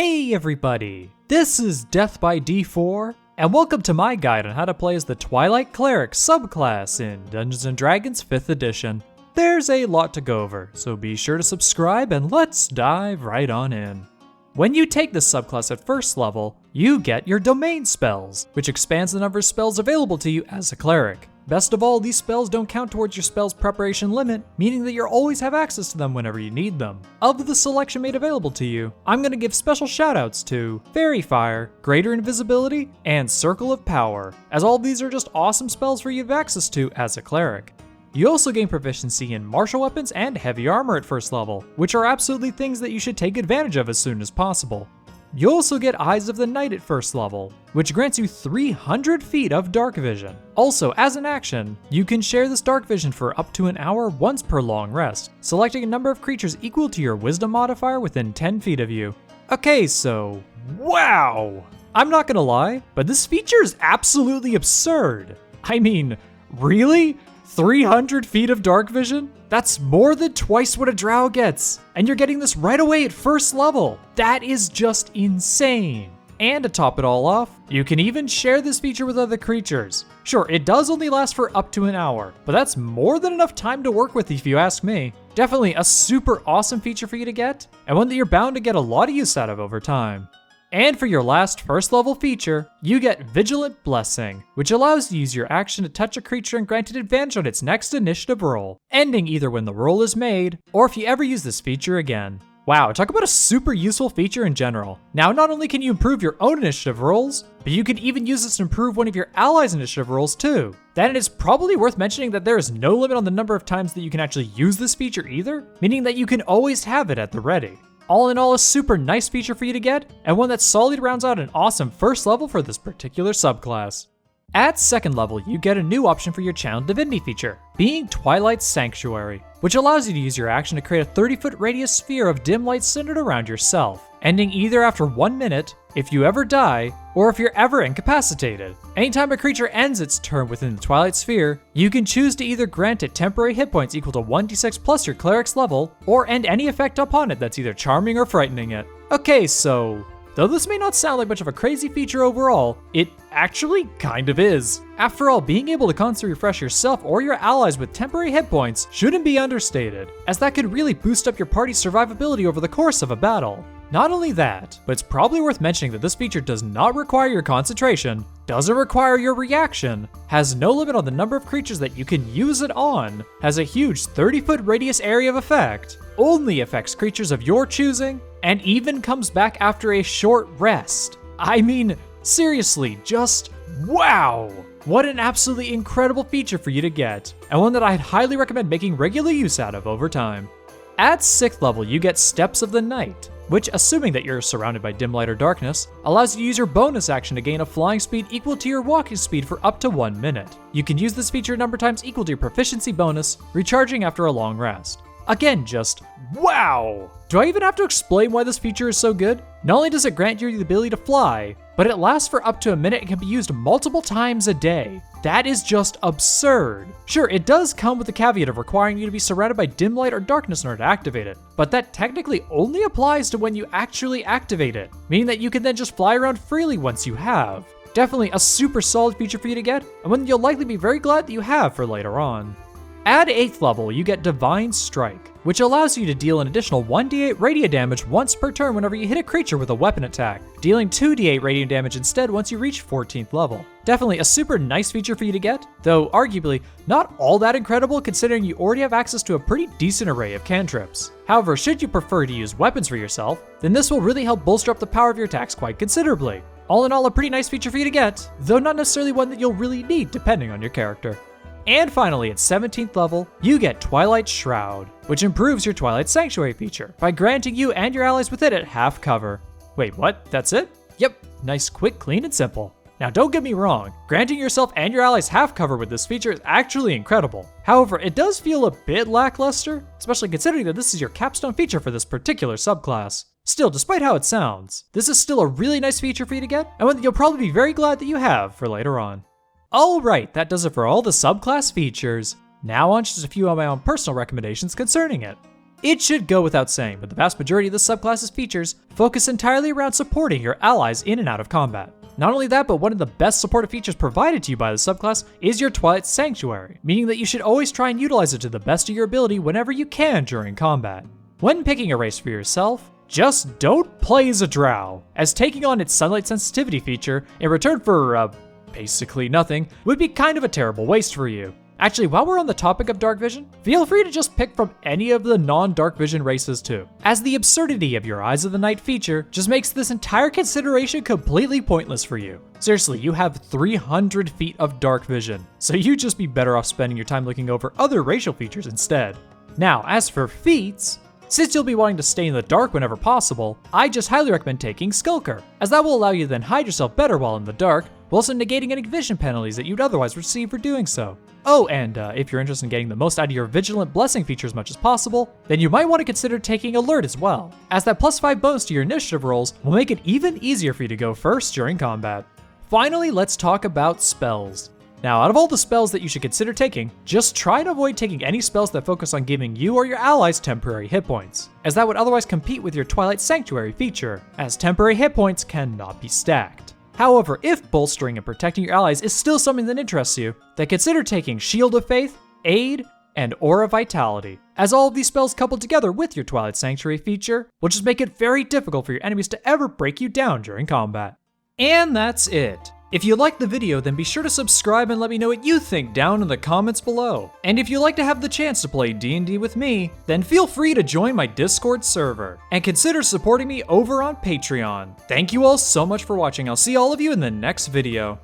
Hey everybody, this is Death by D4, and welcome to my guide on how to play as the Twilight Cleric subclass in Dungeons & Dragons 5th edition. There's a lot to go over, so be sure to subscribe and let's dive right on in. When you take this subclass at first level, you get your domain spells, which expands the number of spells available to you as a cleric. Best of all, these spells don't count towards your spell's preparation limit, meaning that you'll always have access to them whenever you need them. Of the selection made available to you, I'm going to give special shoutouts to Fairy Fire, Greater Invisibility, and Circle of Power, as all of these are just awesome spells for you to have access to as a cleric. You also gain proficiency in martial weapons and heavy armor at first level, which are absolutely things that you should take advantage of as soon as possible. You also get Eyes of the Night at first level, which grants you 300 feet of dark vision. Also, as an action, you can share this dark vision for up to an hour once per long rest, selecting a number of creatures equal to your wisdom modifier within 10 feet of you. Okay, so, wow! I'm not gonna lie, but this feature is absolutely absurd. I mean, really? 300 feet of dark vision? That's more than twice what a drow gets, and you're getting this right away at first level. That is just insane. And to top it all off, you can even share this feature with other creatures. Sure, it does only last for up to an hour, but that's more than enough time to work with if you ask me. Definitely a super awesome feature for you to get, and one that you're bound to get a lot of use out of over time. And for your last first level feature, you get Vigilant Blessing, which allows you to use your action to touch a creature and grant it advantage on its next initiative roll, ending either when the roll is made, or if you ever use this feature again. Wow, talk about a super useful feature in general. Now, not only can you improve your own initiative rolls, but you can even use this to improve one of your allies' initiative rolls too. Then it is probably worth mentioning that there is no limit on the number of times that you can actually use this feature either, meaning that you can always have it at the ready. All in all, a super nice feature for you to get, and one that solidly rounds out an awesome first level for this particular subclass. At second level, you get a new option for your Channel Divinity feature, being Twilight Sanctuary, which allows you to use your action to create a 30-foot radius sphere of dim light centered around yourself, ending either after 1 minute, if you ever die, or if you're ever incapacitated. Anytime a creature ends its turn within the Twilight Sphere, you can choose to either grant it temporary hit points equal to 1d6 plus your cleric's level, or end any effect upon it that's either charming or frightening it. Okay, so though this may not sound like much of a crazy feature overall, it actually kind of is. After all, being able to constantly refresh yourself or your allies with temporary hit points shouldn't be understated, as that could really boost up your party's survivability over the course of a battle. Not only that, but it's probably worth mentioning that this feature does not require your concentration, doesn't require your reaction, has no limit on the number of creatures that you can use it on, has a huge 30-foot radius area of effect, only affects creatures of your choosing, and even comes back after a short rest. I mean, seriously, just wow! What an absolutely incredible feature for you to get, and one that I'd highly recommend making regular use out of over time. At 6th level, you get Steps of the Night, which, assuming that you're surrounded by dim light or darkness, allows you to use your bonus action to gain a flying speed equal to your walking speed for up to 1 minute. You can use this feature a number of times equal to your proficiency bonus, recharging after a long rest. Again, just wow! Do I even have to explain why this feature is so good? Not only does it grant you the ability to fly, but it lasts for up to a minute and can be used multiple times a day. That is just absurd. Sure, it does come with the caveat of requiring you to be surrounded by dim light or darkness in order to activate it, but that technically only applies to when you actually activate it, meaning that you can then just fly around freely once you have. Definitely a super solid feature for you to get, and one that you'll likely be very glad that you have for later on. At 8th level, you get Divine Strike, which allows you to deal an additional 1d8 radiant damage once per turn whenever you hit a creature with a weapon attack, dealing 2d8 radiant damage instead once you reach 14th level. Definitely a super nice feature for you to get, though arguably not all that incredible considering you already have access to a pretty decent array of cantrips. However, should you prefer to use weapons for yourself, then this will really help bolster up the power of your attacks quite considerably. All in all, a pretty nice feature for you to get, though not necessarily one that you'll really need depending on your character. And finally, at 17th level, you get Twilight Shroud, which improves your Twilight Sanctuary feature by granting you and your allies with it at half cover. Wait, what? That's it? Yep, nice, quick, clean, and simple. Now don't get me wrong, granting yourself and your allies half cover with this feature is actually incredible. However, it does feel a bit lackluster, especially considering that this is your capstone feature for this particular subclass. Still, despite how it sounds, this is still a really nice feature for you to get, and one that you'll probably be very glad that you have for later on. Alright, that does it for all the subclass features. Now on to just a few of my own personal recommendations concerning it. It should go without saying, but the vast majority of the subclass's features focus entirely around supporting your allies in and out of combat. Not only that, but one of the best supportive features provided to you by the subclass is your Twilight Sanctuary, meaning that you should always try and utilize it to the best of your ability whenever you can during combat. When picking a race for yourself, just don't play as a drow, as taking on its sunlight sensitivity feature in return for, basically nothing, would be kind of a terrible waste for you. Actually, while we're on the topic of dark vision, feel free to just pick from any of the non-dark vision races too, as the absurdity of your Eyes of the Night feature just makes this entire consideration completely pointless for you. Seriously, you have 300 feet of dark vision, so you'd just be better off spending your time looking over other racial features instead. Now, as for feats, since you'll be wanting to stay in the dark whenever possible, I just highly recommend taking Skulker, as that will allow you to then hide yourself better while in the dark, while also negating any vision penalties that you'd otherwise receive for doing so. Oh, and if you're interested in getting the most out of your Vigilant Blessing feature as much as possible, then you might want to consider taking Alert as well, as that +5 bonus to your initiative rolls will make it even easier for you to go first during combat. Finally, let's talk about spells. Now, out of all the spells that you should consider taking, just try and avoid taking any spells that focus on giving you or your allies temporary hit points, as that would otherwise compete with your Twilight Sanctuary feature, as temporary hit points cannot be stacked. However, if bolstering and protecting your allies is still something that interests you, then consider taking Shield of Faith, Aid, and Aura Vitality, as all of these spells coupled together with your Twilight Sanctuary feature will just make it very difficult for your enemies to ever break you down during combat. And that's it. If you liked the video, then be sure to subscribe and let me know what you think down in the comments below. And if you'd like to have the chance to play D&D with me, then feel free to join my Discord server, and consider supporting me over on Patreon. Thank you all so much for watching. I'll see all of you in the next video.